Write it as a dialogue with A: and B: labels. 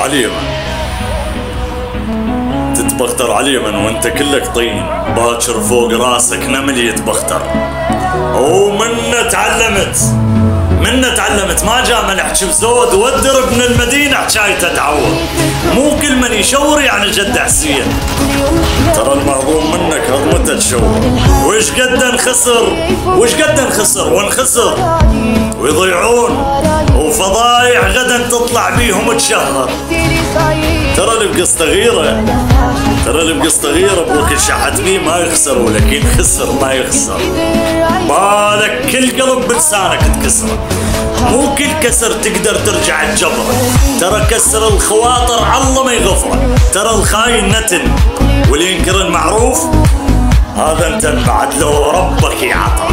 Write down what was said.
A: عليمن، تتبختر عليمن وانت كلك طين، باكر فوق راسك نمل يتبختر. ومنا تعلمت ما جاء ملح بزود ودر ابن المدينة حكايته تعور. مو كل من يشور يعني جد حسين، ترى المهضوم منك هضمته تشور. وش قد نخسر ونخسر ويضيعون، وفضايح غدا تطلع بيهم تشهر. ترى اللي بقصة غيرة بوكل شحت بيه ما يخسر، ولكن خسر ما يخسر. بالك كل قلب بلسانك تكسره، مو كل كسر تقدر ترجع تجبره. ترى كسر الخواطر الله ما يغفره. ترى الخاين نتن واللي ينكر المعروف هذا انتن بعد لو ربك يعطى.